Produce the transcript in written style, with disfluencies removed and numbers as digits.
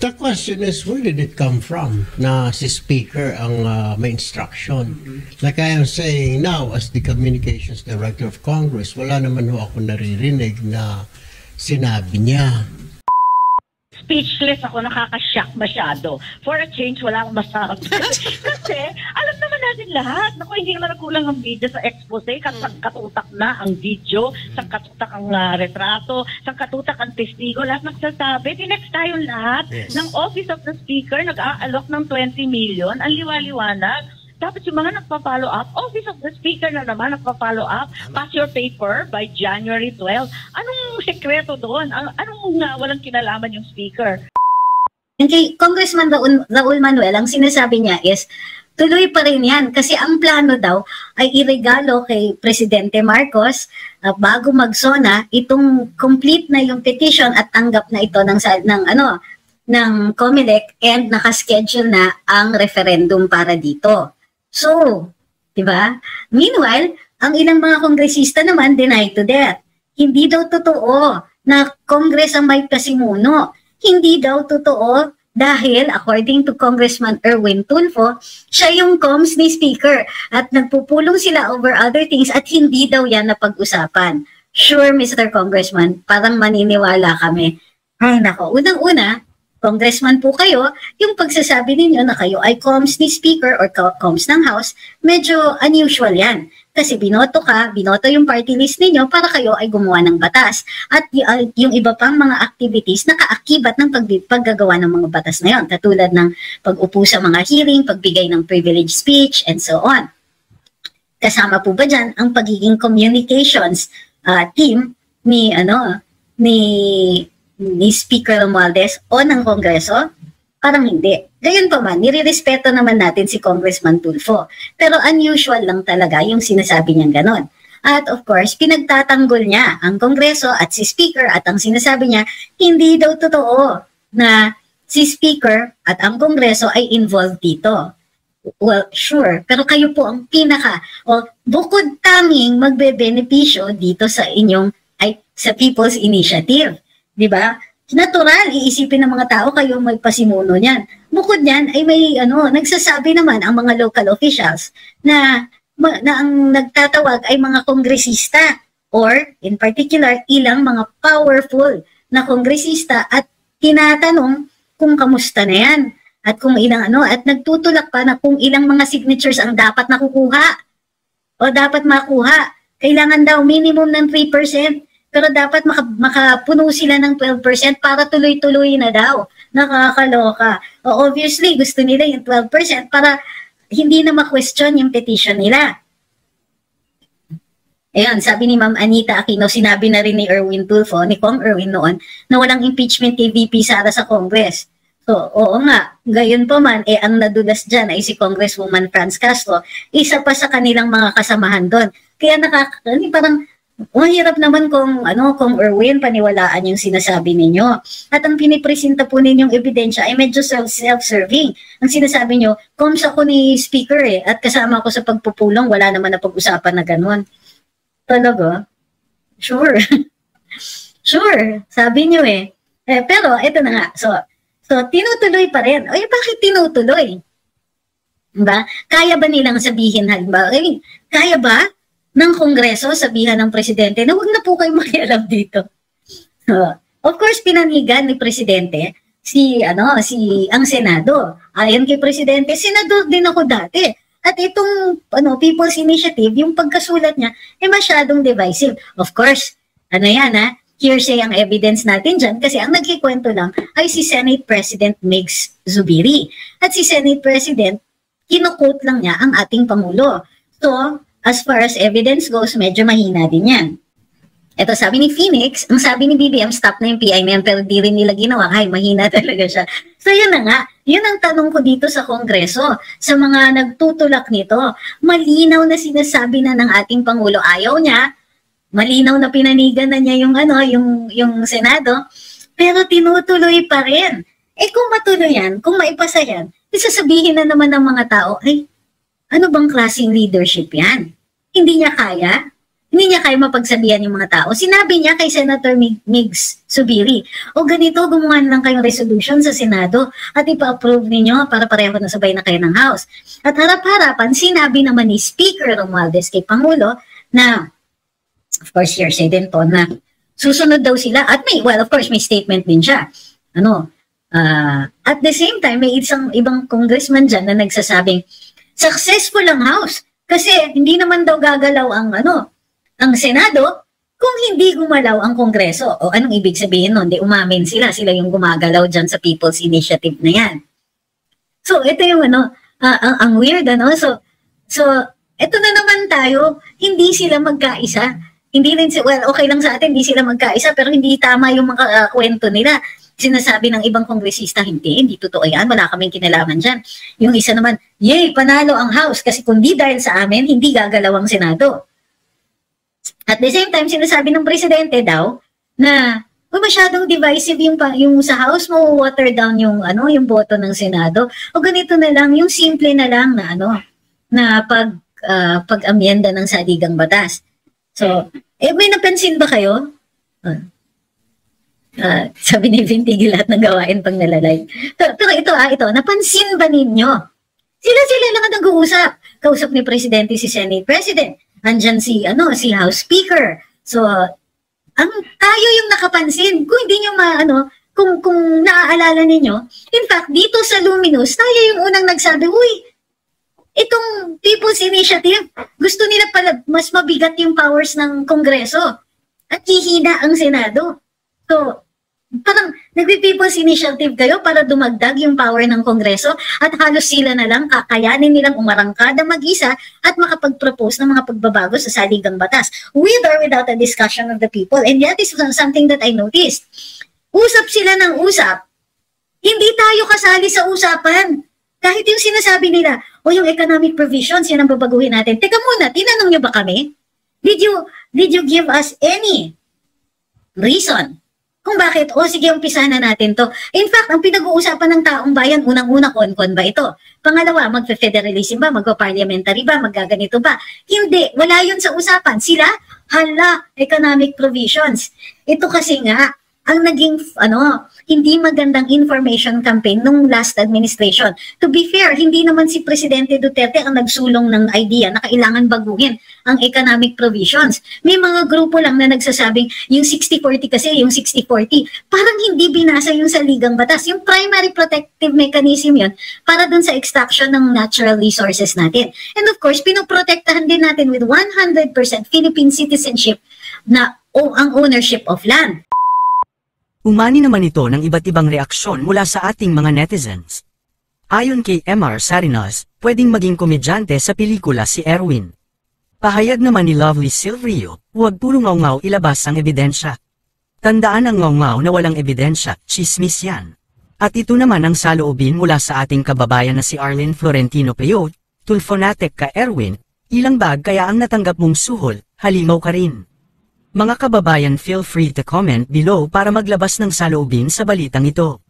The question is, where did it come from na si Speaker ang may instruction? Like I am saying now, as the Communications Director of Congress, wala naman ho ako naririnig na sinabi niya. Speechless ako, nakaka-shock masyado. For a change, wala akong masabi. Kasi, alam naman natin lahat. Naku, hindi naman nagkulang ang video sa expose. Katutak na ang video, sa katutak ang retrato, sa katutak ang testigo. Lahat nagsasabi. Tinext tayong lahat ng Office of the Speaker, nag-aalok ng 20 million. Ang liwa-liwanag. Tapos yung mga nagpa-follow up, Office of the Speaker na naman nagpa-follow up, pass your paper by January 12. Anong sekreto doon? Anong walang kinalaman yung Speaker? Kay Congressman Raul Manuel, ang sinasabi niya is, tuloy pa rin yan kasi ang plano daw ay iregalo kay Presidente Marcos bago mag-SONA itong complete na yung petition at tanggap na ito ng COMELEC and nakaschedule na ang referendum para dito. So, di ba? Meanwhile, ang ilang mga kongresista naman deny to death. Hindi daw totoo na Congress ang may pasimuno. Hindi daw totoo dahil according to Congressman Erwin Tulfo, siya yung comms ni Speaker at nagpupulong sila over other things at hindi daw yan napag-usapan. Sure, Mr. Congressman, parang maniniwala kami. Ay nako, unang-una, Congressman po kayo, yung pagsasabi ninyo na kayo ay comms ni Speaker or comms ng House, medyo unusual yan. Kasi binoto yung party list ninyo para kayo ay gumawa ng batas. At yung iba pang mga activities na kaakibat ng paggagawa ng mga batas na yon, katulad ng pag-upo sa mga hearing, pagbigay ng privilege speech, and so on. Kasama po ba dyan ang pagiging communications team ni Speaker Romualdez o ng Kongreso? Parang hindi. Gayon pa man, nirirespeto naman natin si Congressman Tulfo. Pero unusual lang talaga yung sinasabi niyang ganon. At of course, pinagtatanggol niya ang Kongreso at si Speaker at ang sinasabi niya, hindi daw totoo na si Speaker at ang Kongreso ay involved dito. Well, sure. Pero kayo po ang bukod tanging magbe-benepisyo dito sa sa People's Initiative. Diba? Natural, iisipin ng mga tao kayo may pasimuno niyan. Bukod niyan, ay may nagsasabi naman ang mga local officials na ang nagtatawag ay mga kongresista or in particular ilang mga powerful na kongresista at tinatanong kung kamusta na yan at kung ilang at nagtutulak pa na kung ilang mga signatures ang dapat nakukuha o dapat makuha. Kailangan daw minimum ng 3%. Pero dapat makapuno sila ng 12% para tuloy-tuloy na daw. Nakakaloka. Obviously, gusto nila yung 12% para hindi na ma-question yung petition nila. Ayun, sabi ni Ma'am Anita Aquino, sinabi na rin ni Erwin Tulfo, ni Kong Erwin noon, na walang impeachment kay VP Sara sa Congress. So, oo nga, gayon pa man, ang nadulas dyan ay si Congresswoman Franz Castro, isa pa sa kanilang mga kasamahan doon. Kaya parang, mahirap naman kung Erwin, paniwalaan yung sinasabi ninyo. At ang pinipresenta po ninyong ebidensya ay medyo self-serving. Ang sinasabi nyo, comms ako ni Speaker at kasama ko sa pagpupulong, wala naman na pag-usapan na gano'n. Talaga? Sure. Sure, sabi nyo pero ito na nga, so tinutuloy pa rin. Bakit tinutuloy? Diba? Kaya ba nilang sabihin, halimbawa, kaya ba ng Kongreso, sabihan ng Presidente na huwag na po kayo makialam dito. Of course, pinanigan ni Presidente ang Senado. Ayon kay Presidente, Senador din ako dati. At itong People's Initiative, yung pagkasulat niya, masyadong divisive. Of course, hearsay ang evidence natin dyan kasi ang nagkikwento lang ay si Senate President Migs Zubiri. At si Senate President, kinukot lang niya ang ating Pangulo. So, as far as evidence goes, medyo mahina din yan. Ito, sabi ni Phoenix, ang sabi ni BBM, stop na yung PI na yan, pero di rin nila ginawa. Ay, mahina talaga siya. So, yun na nga. Yun ang tanong ko dito sa Kongreso. Sa mga nagtutulak nito, malinaw na sinasabi na ng ating Pangulo, ayaw niya. Malinaw na pinanigan na niya yung Senado. Pero tinutuloy pa rin. Kung matuloy yan, kung maipasa yan, isasabihin na naman ng mga tao, ay, ano bang klaseng leadership yan? Hindi niya kaya? Hindi niya kaya mapagsabihan yung mga tao. Sinabi niya kay Senator Migs Subiri, o ganito, gumawa lang kayong resolution sa Senado at ipa-approve ninyo para pareho na sabay na kayo ng House. At harap-harapan, sinabi naman ni Speaker Romualdez kay Pangulo na, of course, hearsay din to, na susunod daw sila. At of course, may statement din siya. At the same time, may isang ibang congressman dyan na nagsasabing, successful ang House. Kasi hindi naman daw gagalaw ang Senado kung hindi gumalaw ang Kongreso. O anong ibig sabihin nun? Di umamin sila. Sila yung gumagalaw dyan sa People's Initiative na yan. So, ito yung ang weird, So, ito na naman tayo. Hindi sila magkaisa. Hindi rin, okay lang sa atin, hindi sila magkaisa, pero hindi tama yung mga kwento nila. Sinasabi ng ibang kongresista, hindi totoo yan, wala kaming kinalaman dyan. Yung isa naman, yay, panalo ang House, kasi kung di dahil sa amin, hindi gagalaw ang Senado. At the same time, sinasabi ng presidente daw na masyadong divisive yung sa House, water down yung boto ng Senado. O ganito na lang, yung simple na lang na pag-amyenda ng saligang batas. So, may napansin ba kayo? Sabi ni Vin, tigil lahat ng gawain pang nalalay. Pero ito, napansin ba ninyo? Sila lang ang nag-uusap. Kausap ni Presidente si Senate President. Andyan si House Speaker. So, tayo yung nakapansin. Kung hindi nyo kung naaalala ninyo, in fact, dito sa Luminous, tayo yung unang nagsabi, itong People's Initiative, gusto nila pala mas mabigat yung powers ng Kongreso at hihina ang Senado. So, parang nagpi-People's Initiative kayo para dumagdag yung power ng Kongreso at halos sila na lang kakayanin nilang umarangkada mag-isa at makapag-propose ng mga pagbabago sa saligang batas with or without a discussion of the people. And that is something that I noticed. Usap sila ng usap. Hindi tayo kasali sa usapan. Kahit yung sinasabi nila, yung economic provisions, yan ang babaguhin natin. Teka muna, tinanong nyo ba kami? Did you give us any reason kung bakit, sige, umpisahan na natin to. In fact, ang pinag-uusapan ng taong bayan, unang-una, kon ba ito? Pangalawa, magfe-federalism ba? Magpa-parliamentary ba? Maggaganito ba? Hindi, wala yun sa usapan. Sila, economic provisions. Ito kasi nga, ang naging, hindi magandang information campaign nung last administration. To be fair, hindi naman si Presidente Duterte ang nagsulong ng idea na kailangan baguhin ang economic provisions. May mga grupo lang na nagsasabing, yung 60-40 kasi, yung 60-40, parang hindi binasa yung saligang batas. Yung primary protective mechanism yun para dun sa extraction ng natural resources natin. And of course, pinoprotektahan din natin with 100% Philippine citizenship na ang ownership of land. Umani naman ito ng iba't ibang reaksyon mula sa ating mga netizens. Ayon kay MR Sarinas, pwedeng maging komedyante sa pelikula si Erwin. Pahayag naman ni Lovely Silverio, huwag puro ngaw-ngaw ilabas ang ebidensya. Tandaan ang ngaw-ngaw na walang ebidensya, chismis yan. At ito naman ang saloobin mula sa ating kababayan na si Arlene Florentino Peyot, Tulfonatek ka Erwin, ilang bag kaya ang natanggap mong suhol, halimaw ka rin. Mga kababayan, feel free to comment below para maglabas ng saloobin sa balitang ito.